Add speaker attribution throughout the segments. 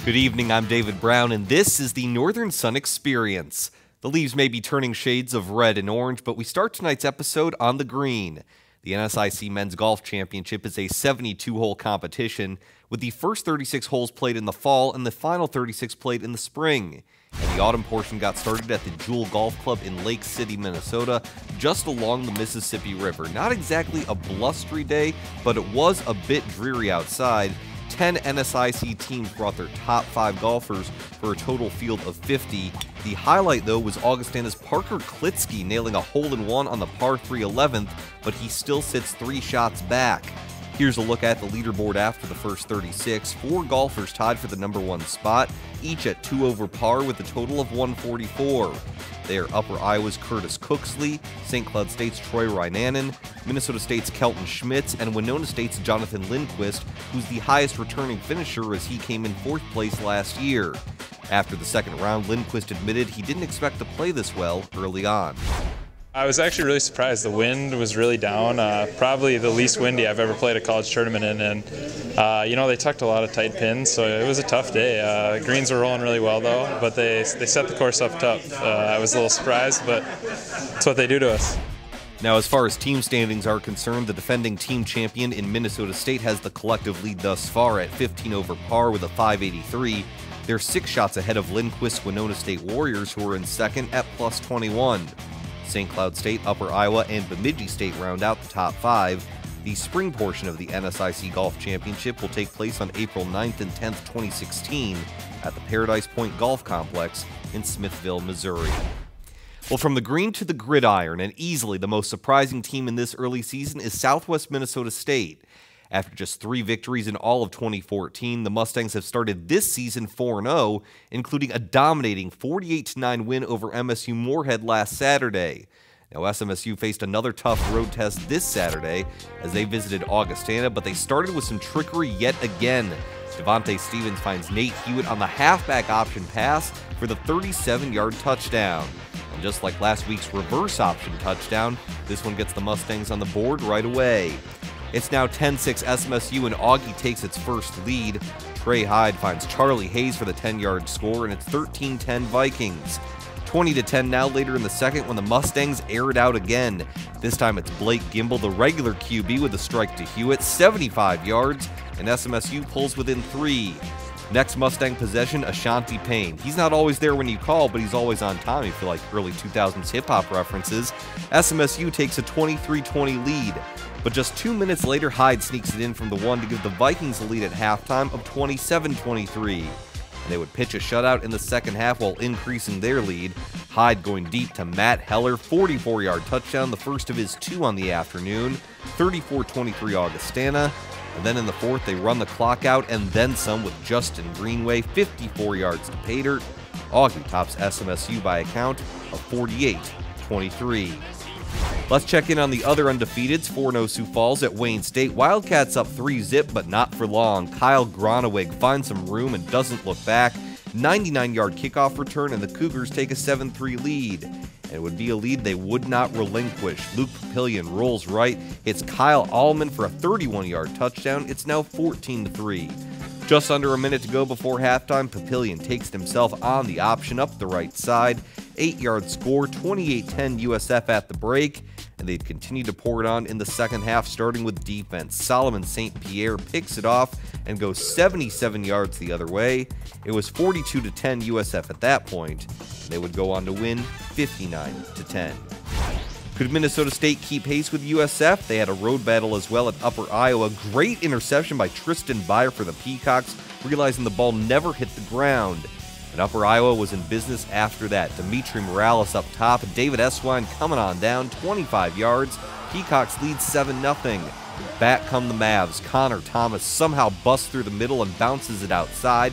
Speaker 1: Good evening, I'm David Brown, and this is the Northern Sun Experience. The leaves may be turning shades of red and orange, but we start tonight's episode on the green. The NSIC Men's Golf Championship is a 72-hole competition, with the first 36 holes played in the fall and the final 36 played in the spring. And the autumn portion got started at the Jewel Golf Club in Lake City, Minnesota, just along the Mississippi River. Not exactly a blustery day, but it was a bit dreary outside. 10 NSIC teams brought their top 5 golfers for a total field of 50. The highlight, though, was Augustana's Parker Klitsky nailing a hole-in-one on the par 3 11th, but he still sits 3 shots back. Here's a look at the leaderboard after the first 36. 4 golfers tied for the number 1 spot, each at 2 over par with a total of 144. They are Upper Iowa's Curtis Cooksley, St. Cloud State's Troy Rynanen, Minnesota State's Kelton Schmitz, and Winona State's Jonathan Lindquist, who's the highest returning finisher as he came in 4th place last year. After the second round, Lindquist admitted he didn't expect to play this well early on.
Speaker 2: I was actually really surprised. The wind was really down, probably the least windy I've ever played a college tournament in, and they tucked a lot of tight pins, so it was a tough day. Greens were rolling really well though, but they set the course up tough. I was a little surprised, but that's what they do to us.
Speaker 1: Now, as far as team standings are concerned, the defending team champion in Minnesota State has the collective lead thus far at 15 over par with a 583. They're 6 shots ahead of Lindquist's Winona State Warriors, who are in second at plus 21. St. Cloud State, Upper Iowa, and Bemidji State round out the top 5. The spring portion of the NSIC Golf Championship will take place on April 9th and 10th, 2016 at the Paradise Point Golf Complex in Smithville, Missouri. Well, from the green to the gridiron, and easily the most surprising team in this early season is Southwest Minnesota State. After just 3 victories in all of 2014, the Mustangs have started this season 4-0, including a dominating 48-9 win over MSU Moorhead last Saturday. Now, SMSU faced another tough road test this Saturday as they visited Augustana, but they started with some trickery yet again. Devontae Stevens finds Nate Hewitt on the halfback option pass for the 37-yard touchdown. And just like last week's reverse option touchdown, this one gets the Mustangs on the board right away. It's now 10-6 SMSU, and Augie takes its first lead. Trey Hyde finds Charlie Hayes for the 10-yard score, and it's 13-10 Vikings. 20-10 now later in the second when the Mustangs air it out again. This time it's Blake Gimble, the regular QB, with a strike to Hewitt, 75 yards, and SMSU pulls within 3. Next Mustang possession, Ashanti Payne. He's not always there when you call, but he's always on time if you like early 2000s hip-hop references. SMSU takes a 23-20 lead. But just 2 minutes later, Hyde sneaks it in from the 1 to give the Vikings a lead at halftime of 27-23. And they would pitch a shutout in the second half while increasing their lead. Hyde going deep to Matt Heller, 44-yard touchdown, the first of his 2 on the afternoon, 34-23 Augustana. And then in the fourth, they run the clock out and then some with Justin Greenway, 54 yards to pay dirt. Augie tops SMSU by a count of 48-23. Let's check in on the other undefeateds. 4-0 Sioux Falls at Wayne State. Wildcats up 3-zip, but not for long. Kyle Groneweg finds some room and doesn't look back. 99-yard kickoff return, and the Cougars take a 7-3 lead. And it would be a lead they would not relinquish. Luke Papillion rolls right, hits Kyle Allman for a 31-yard touchdown. It's now 14-3. Just under a minute to go before halftime, Papillion takes it himself on the option up the right side. 8-yard score, 28-10 USF at the break, and they'd continue to pour it on in the second half, starting with defense. Solomon St. Pierre picks it off and goes 77 yards the other way. It was 42-10 USF at that point. They would go on to win 59-10. Could Minnesota State keep pace with USF? They had a road battle as well at Upper Iowa. Great interception by Tristan Byer for the Peacocks, realizing the ball never hit the ground. And Upper Iowa was in business after that. Dimitri Morales up top, David Eswine coming on down, 25 yards. Peacocks lead 7-0. Back come the Mavs. Connor Thomas somehow busts through the middle and bounces it outside.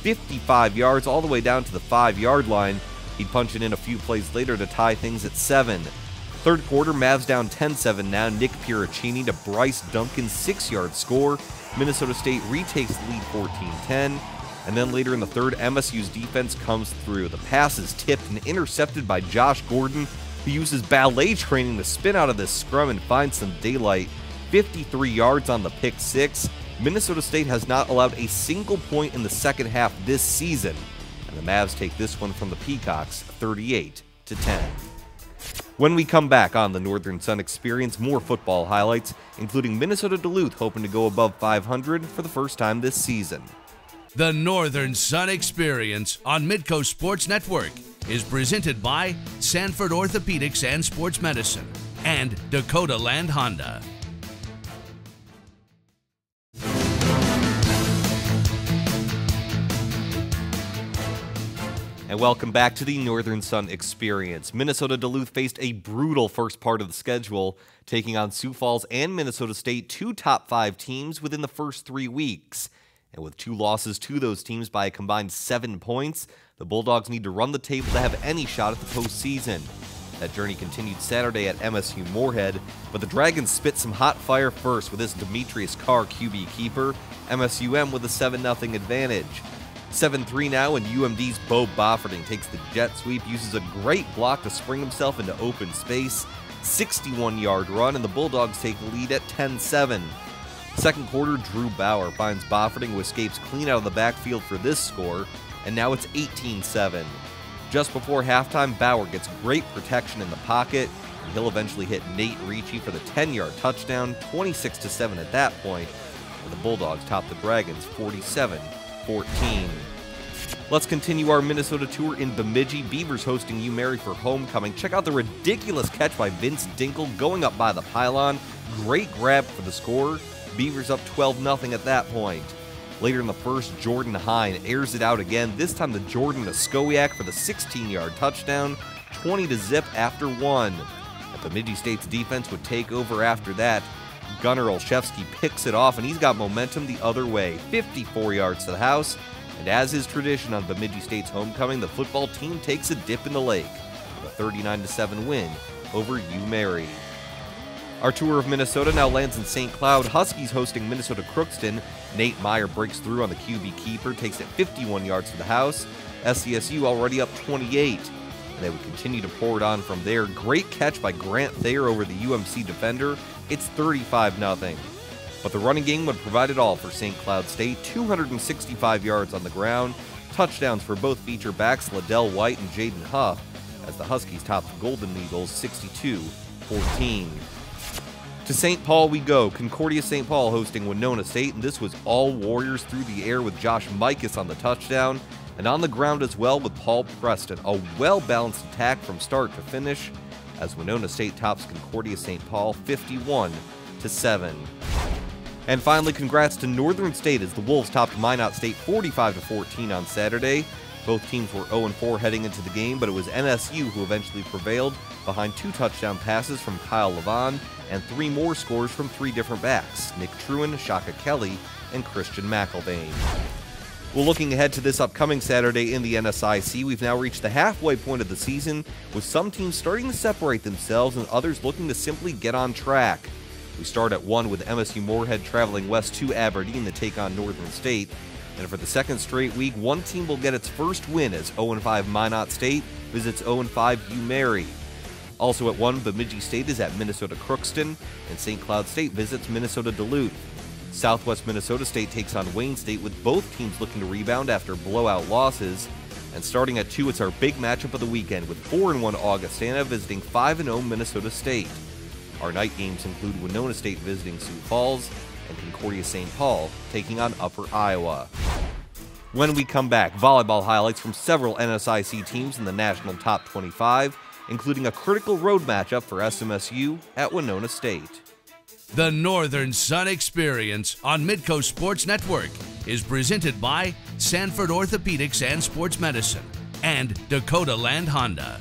Speaker 1: 55 yards all the way down to the 5-yard line. He'd punch it in a few plays later to tie things at 7. Third quarter, Mavs down 10-7 now. Nick Piracini to Bryce Duncan's 6-yard score. Minnesota State retakes the lead 14-10. And then later in the third, MSU's defense comes through. The pass is tipped and intercepted by Josh Gordon, who uses ballet training to spin out of this scrum and find some daylight. 53 yards on the pick six. Minnesota State has not allowed a single point in the second half this season, and the Mavs take this one from the Peacocks 38-10. When we come back on the Northern Sun Experience, more football highlights, including Minnesota Duluth hoping to go above 500 for the first time this season.
Speaker 3: The Northern Sun Experience on Midco Sports Network is presented by Sanford Orthopedics and Sports Medicine and Dakota Land Honda.
Speaker 1: And welcome back to the Northern Sun Experience. Minnesota Duluth faced a brutal first part of the schedule, taking on Sioux Falls and Minnesota State, two top 5 teams within the first 3 weeks. And with 2 losses to those teams by a combined 7 points, the Bulldogs need to run the table to have any shot at the postseason. That journey continued Saturday at MSU Moorhead, but the Dragons spit some hot fire first with this Demetrius Carr QB keeper, MSUM with a 7-0 advantage. 7-3 now, and UMD's Bo Bofferding takes the jet sweep, uses a great block to spring himself into open space, 61-yard run, and the Bulldogs take the lead at 10-7. Second quarter, Drew Bauer finds Bofferding, who escapes clean out of the backfield for this score, and now it's 18-7. Just before halftime, Bauer gets great protection in the pocket, and he'll eventually hit Nate Ricci for the 10-yard touchdown, 26-7 at that point, and the Bulldogs top the Dragons 47-14. Let's continue our Minnesota tour in Bemidji. Beavers hosting UMary for homecoming. Check out the ridiculous catch by Vince Dinkel going up by the pylon. Great grab for the score. Beavers up 12-0 at that point. Later in the first, Jordan Hine airs it out again, this time to Jordan Oskowiak for the 16-yard touchdown, 20-0 after 1. And Bemidji State's defense would take over after that. Gunnar Olszewski picks it off, and he's got momentum the other way, 54 yards to the house. And as is tradition on Bemidji State's homecoming, the football team takes a dip in the lake with a 39-7 win over UMary. Our tour of Minnesota now lands in St. Cloud. Huskies hosting Minnesota Crookston. Nate Meyer breaks through on the QB keeper, takes it 51 yards to the house. SCSU already up 28. And they would continue to pour it on from there. Great catch by Grant Thayer over the UMC defender. It's 35-0. But the running game would provide it all for St. Cloud State. 265 yards on the ground. Touchdowns for both feature backs Liddell White and Jaden Huff, as the Huskies top the Golden Eagles 62-14. To St. Paul we go. Concordia St. Paul hosting Winona State, and this was all Warriors through the air with Josh Mikas on the touchdown, and on the ground as well with Paul Preston. A well-balanced attack from start to finish, as Winona State tops Concordia St. Paul 51-7. And finally, congrats to Northern State as the Wolves topped Minot State 45-14 on Saturday. Both teams were 0-4 heading into the game, but it was NSU who eventually prevailed behind 2 touchdown passes from Kyle Levon and 3 more scores from 3 different backs, Nick Truen, Shaka Kelly, and Christian McElvain. Well, looking ahead to this upcoming Saturday in the NSIC, we've now reached the halfway point of the season, with some teams starting to separate themselves and others looking to simply get on track. We start at 1 with MSU Moorhead traveling west to Aberdeen to take on Northern State. And for the second straight week, one team will get its first win as 0-5 Minot State visits 0-5 UMary. Also at 1, Bemidji State is at Minnesota Crookston, and St. Cloud State visits Minnesota Duluth. Southwest Minnesota State takes on Wayne State, with both teams looking to rebound after blowout losses. And starting at 2, it's our big matchup of the weekend, with 4-1 Augustana visiting 5-0 Minnesota State. Our night games include Winona State visiting Sioux Falls, and Concordia St. Paul taking on Upper Iowa. When we come back, volleyball highlights from several NSIC teams in the national top 25, including a critical road matchup for SMSU at Winona State.
Speaker 3: The Northern Sun Experience on Midco Sports Network is presented by Sanford Orthopedics and Sports Medicine and Dakota Land Honda.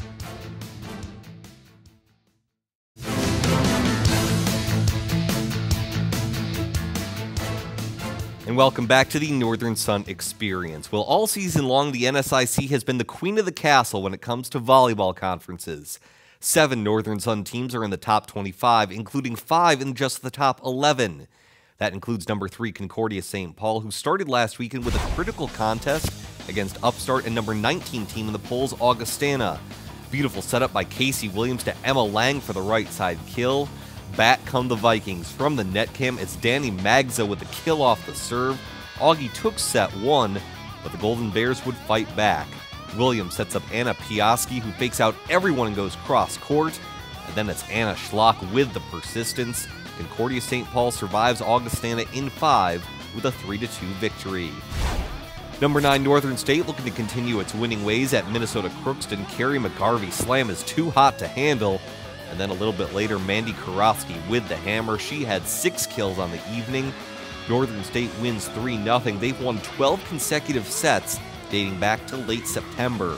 Speaker 1: And welcome back to the Northern Sun Experience. Well, all season long, the NSIC has been the queen of the castle when it comes to volleyball conferences. 7 Northern Sun teams are in the top 25, including 5 in just the top 11. That includes number 3 Concordia St. Paul, who started last weekend with a critical contest against upstart and number 19 team in the polls, Augustana. Beautiful setup by Casey Williams to Emma Lang for the right side kill. Back come the Vikings. From the net cam, it's Danny Magza with a kill off the serve. Augie took set 1, but the Golden Bears would fight back. Williams sets up Anna Piaski, who fakes out everyone and goes cross court. And then it's Anna Schlock with the persistence. Concordia St. Paul survives Augustana in 5 with a 3-2 victory. Number 9 Northern State looking to continue its winning ways at Minnesota Crookston. Carrie McGarvey slam is too hot to handle. And then a little bit later, Mandy Karofsky with the hammer. She had 6 kills on the evening. Northern State wins 3-0. They've won 12 consecutive sets dating back to late September.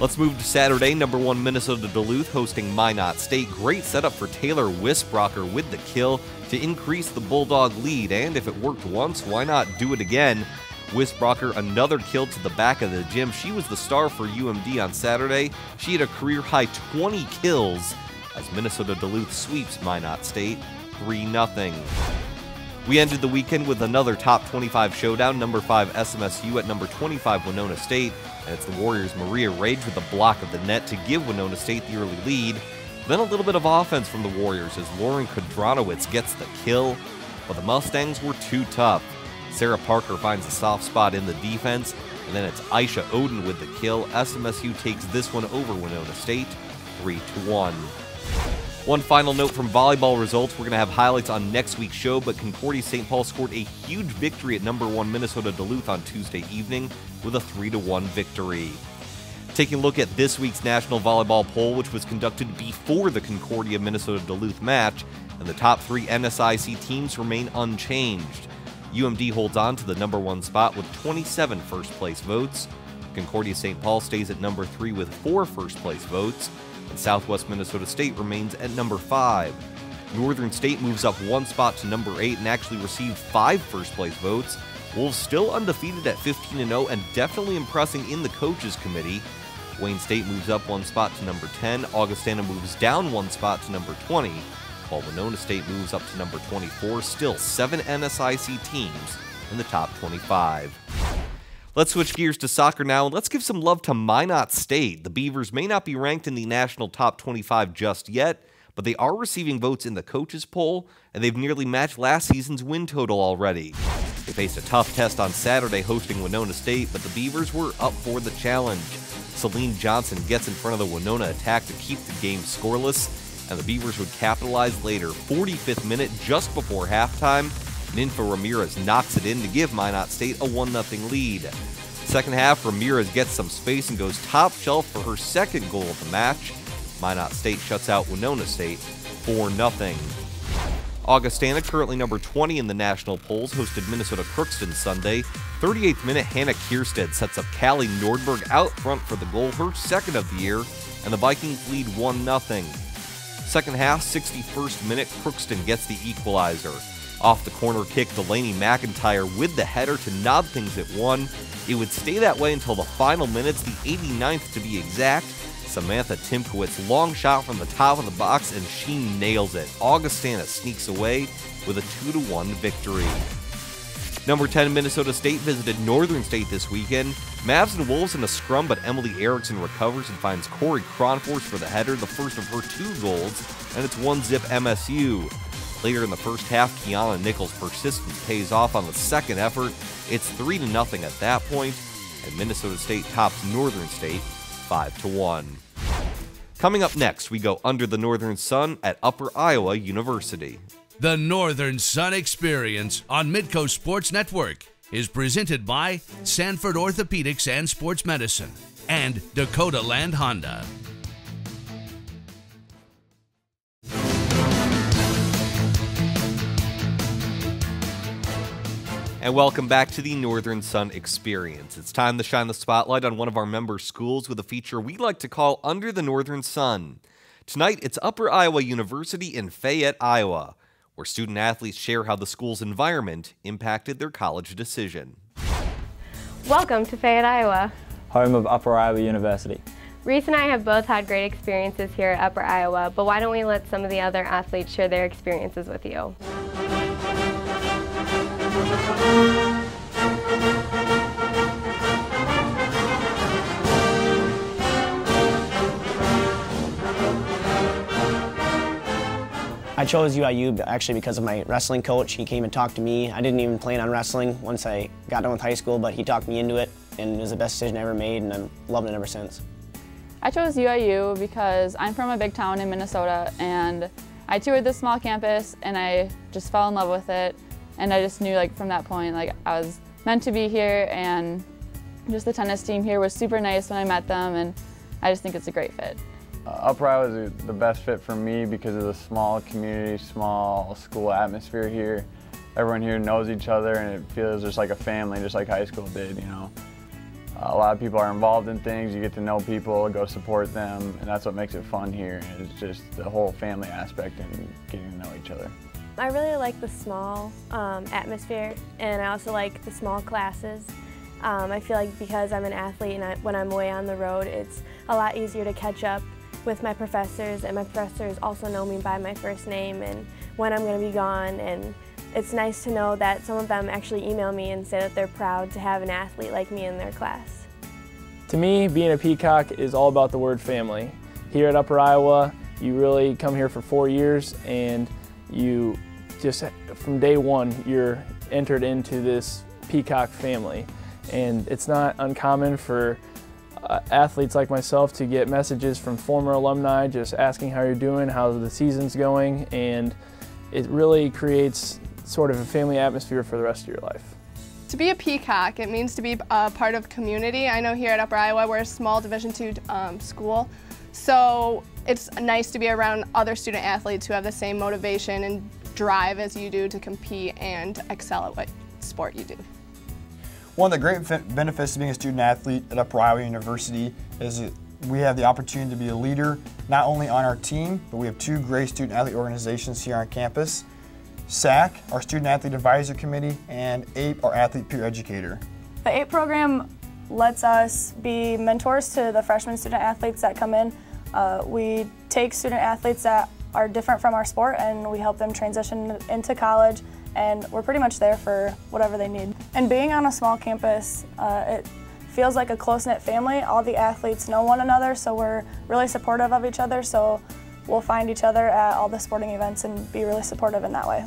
Speaker 1: Let's move to Saturday. Number 1 Minnesota Duluth hosting Minot State. Great setup for Taylor Wisbrocker with the kill to increase the Bulldog lead. And if it worked once, why not do it again? Wisbrocker, another kill to the back of the gym. She was the star for UMD on Saturday. She had a career-high 20 kills as Minnesota Duluth sweeps Minot State 3-0. We ended the weekend with another top 25 showdown. Number 5 SMSU at number 25 Winona State. And it's the Warriors' Maria Rage with a block of the net to give Winona State the early lead. Then a little bit of offense from the Warriors as Lauren Kodranowicz gets the kill. But the Mustangs were too tough. Sarah Parker finds a soft spot in the defense, and then it's Aisha Oden with the kill. SMSU takes this one over Winona State, 3-1. One final note from volleyball results. We're going to have highlights on next week's show, but Concordia St. Paul scored a huge victory at number 1 Minnesota Duluth on Tuesday evening with a 3-1 victory. Taking a look at this week's National Volleyball Poll, which was conducted before the Concordia-Minnesota Duluth match, and the top 3 NSIC teams remain unchanged. UMD holds on to the number 1 spot with 27 first-place votes. Concordia St. Paul stays at number 3 with 4 first-place votes. And Southwest Minnesota State remains at number 5. Northern State moves up 1 spot to number 8 and actually received 5 first-place votes. Wolves still undefeated at 15-0 and definitely impressing in the coaches committee. Wayne State moves up 1 spot to number 10. Augustana moves down 1 spot to number 20. While Winona State moves up to number 24, still 7 NSIC teams in the top 25. Let's switch gears to soccer now, and let's give some love to Minot State. The Beavers may not be ranked in the national top 25 just yet, but they are receiving votes in the coaches poll, and they've nearly matched last season's win total already. They faced a tough test on Saturday hosting Winona State, but the Beavers were up for the challenge. Celine Johnson gets in front of the Winona attack to keep the game scoreless, and the Beavers would capitalize later. 45th minute, just before halftime, Ninfa Ramirez knocks it in to give Minot State a 1-0 lead. Second half, Ramirez gets some space and goes top shelf for her second goal of the match. Minot State shuts out Winona State 4-0. Augustana, currently number 20 in the national polls, hosted Minnesota Crookston Sunday. 38th minute, Hannah Kierstead sets up Callie Nordberg out front for the goal, her second of the year, and the Vikings lead 1-0. Second half, 61st minute, Crookston gets the equalizer. Off the corner kick, Delaney McIntyre with the header to nod things at 1. It would stay that way until the final minutes, the 89th to be exact. Samantha Timkowitz, long shot from the top of the box, and she nails it. Augustana sneaks away with a 2-1 victory. Number 10 Minnesota State visited Northern State this weekend. Mavs and Wolves in a scrum, but Emily Erickson recovers and finds Corey Cronforce for the header, the first of her 2 goals, and it's 1-0 MSU. Later in the first half, Kiana Nichols' persistence pays off on the second effort. It's 3-0 at that point, and Minnesota State tops Northern State 5-1. Coming up next, we go under the Northern Sun at Upper Iowa University.
Speaker 3: The Northern Sun Experience on Midcoast Sports Network is presented by Sanford Orthopedics and Sports Medicine and Dakota Land Honda.
Speaker 1: And welcome back to the Northern Sun Experience. It's time to shine the spotlight on one of our member schools with a feature we like to call Under the Northern Sun. Tonight, it's Upper Iowa University in Fayette, Iowa, where student athletes share how the school's environment impacted their college decision.
Speaker 4: Welcome to Fayette, Iowa,
Speaker 5: home of Upper Iowa University.
Speaker 4: Reese and I have both had great experiences here at Upper Iowa, but why don't we let some of the other athletes share their experiences with you.
Speaker 5: I
Speaker 6: I chose UIU actually because of my wrestling coach. He came and talked to me. I didn't even plan on wrestling once I got done with high school, but he talked me into it, and it was the best decision I ever made, and I'm loving it ever since.
Speaker 7: I chose UIU because I'm from a big town in Minnesota, and I toured this small campus, and I just fell in love with it, and I just knew from that point I was meant to be here, and just the tennis team here was super nice when I met them, and I just think it's a great fit.
Speaker 5: Upper Iowa is the best fit for me because of the small community, small school atmosphere here. Everyone here knows each other, and it feels just like a family, just like high school did, you know. A lot of people are involved in things. You get to know people, go support them, and that's what makes it fun here. It's just the whole family aspect and getting to know each other.
Speaker 8: I really like the small atmosphere, and I also like the small classes. I feel like because I'm an athlete and when I'm away on the road, it's a lot easier to catch up with my professors, and my professors also know me by my first name and when I'm going to be gone, and it's nice to know that some of them actually email me and say that they're proud to have an athlete like me in their class.
Speaker 9: To me, being a Peacock is all about the word family. Here at Upper Iowa, you really come here for 4 years, and you just, from day one, you're entered into this Peacock family. And it's not uncommon for athletes like myself to get messages from former alumni just asking how you're doing, how the season's going, and it really creates sort of a family atmosphere for the rest of your life.
Speaker 10: To be a Peacock, it means to be a part of community. I know here at Upper Iowa we're a small Division II school, so it's nice to be around other student athletes who have the same motivation and drive as you do to compete and excel at what sport you do.
Speaker 11: One of the great benefits of being a student athlete at Upper Iowa University is that we have the opportunity to be a leader not only on our team, but we have 2 great student athlete organizations here on campus. SAC, our Student Athlete Advisor Committee, and APE, our Athlete Peer Educator.
Speaker 12: The APE program lets us be mentors to the freshman student athletes that come in. We take student athletes that are different from our sport, and we help them transition into college, and we're pretty much there for whatever they need. And being on a small campus, it feels like a close-knit family. All the athletes know one another, so we're really supportive of each other, so we'll find each other at all the sporting events and be really supportive in that way.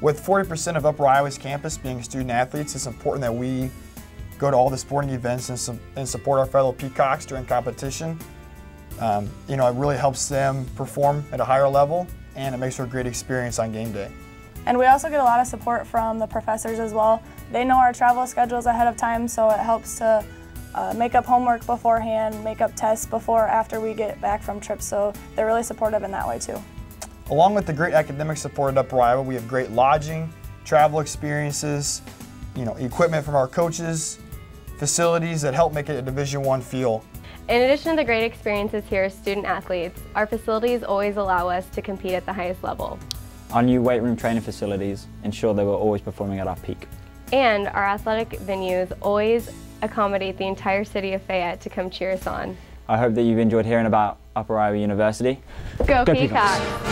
Speaker 11: With 40% of Upper Iowa's campus being student athletes, it's important that we go to all the sporting events and support our fellow Peacocks during competition. You know, it really helps them perform at a higher level, and it makes for a great experience on game day.
Speaker 12: And we also get a lot of support from the professors as well. They know our travel schedules ahead of time, so it helps to make up homework beforehand, make up tests before after we get back from trips, so they're really supportive in that way too.
Speaker 11: Along with the great academic support at Upper Iowa, we have great lodging, travel experiences, you know, equipment from our coaches, facilities that help make it a Division I feel.
Speaker 4: In addition to the great experiences here as student athletes, our facilities always allow us to compete at the highest level.
Speaker 5: Our new weight room training facilities ensure that we're always performing at our peak.
Speaker 4: And our athletic venues always accommodate the entire city of Fayette to come cheer us on.
Speaker 5: I hope that you've enjoyed hearing about Upper Iowa University.
Speaker 4: Go Peacocks!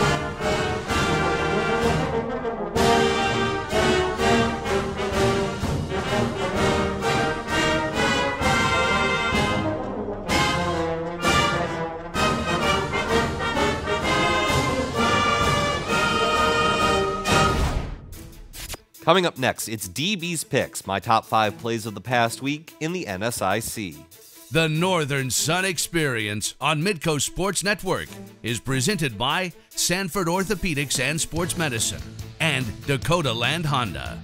Speaker 1: Coming up next, it's DB's Picks, my top 5 plays of the past week in the NSIC.
Speaker 3: The Northern Sun Experience on Midco Sports Network is presented by Sanford Orthopedics and Sports Medicine and Dakota Land Honda.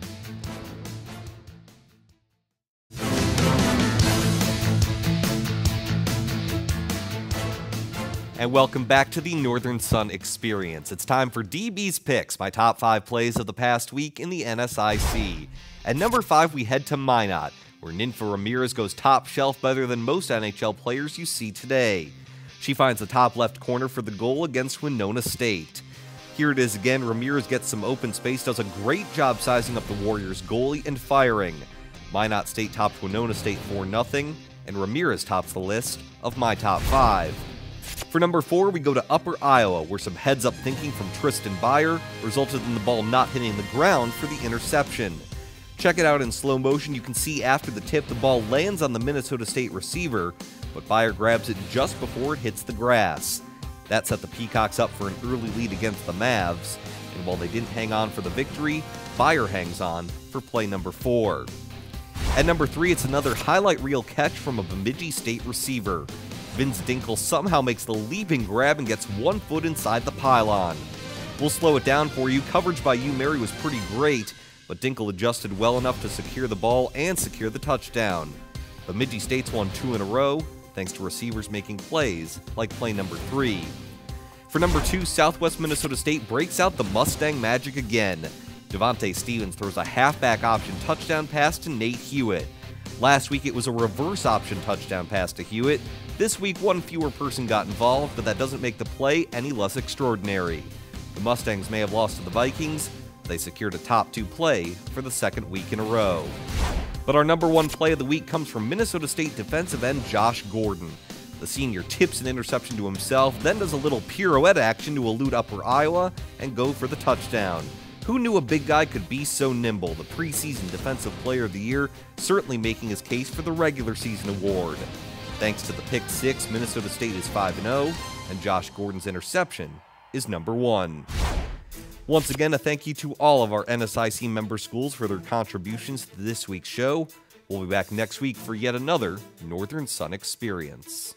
Speaker 1: And welcome back to the Northern Sun Experience. It's time for DB's Picks, my top 5 plays of the past week in the NSIC. At number 5, we head to Minot, where Ninfa Ramirez goes top shelf better than most NHL players you see today. She finds the top left corner for the goal against Winona State. Here it is again, Ramirez gets some open space, does a great job sizing up the Warriors' goalie and firing. Minot State tops Winona State 4-0, and Ramirez tops the list of my top 5. For number 4, we go to Upper Iowa, where some heads-up thinking from Tristan Beyer resulted in the ball not hitting the ground for the interception. Check it out in slow motion. You can see after the tip, the ball lands on the Minnesota State receiver, but Beyer grabs it just before it hits the grass. That set the Peacocks up for an early lead against the Mavs, and while they didn't hang on for the victory, Fire hangs on for play number 4. At number 3, it's another highlight reel catch from a Bemidji State receiver. Vince Dinkle somehow makes the leaping grab and gets 1 foot inside the pylon. We'll slow it down for you. Coverage by you, Mary, was pretty great, but Dinkle adjusted well enough to secure the ball and secure the touchdown. Bemidji State's won 2 in a row, thanks to receivers making plays like play number 3. For number 2, Southwest Minnesota State breaks out the Mustang magic again. Devontae Stevens throws a halfback option touchdown pass to Nate Hewitt. Last week it was a reverse option touchdown pass to Hewitt. This week one fewer person got involved, but that doesn't make the play any less extraordinary. The Mustangs may have lost to the Vikings, but they secured a top 2 play for the 2nd week in a row. But our number 1 play of the week comes from Minnesota State defensive end Josh Gordon. The senior tips an interception to himself, then does a little pirouette action to elude Upper Iowa and go for the touchdown. Who knew a big guy could be so nimble? The preseason Defensive Player of the Year certainly making his case for the regular season award. Thanks to the pick 6, Minnesota State is 5-0, and Josh Gordon's interception is number 1. Once again, a thank you to all of our NSIC member schools for their contributions to this week's show. We'll be back next week for yet another Northern Sun experience.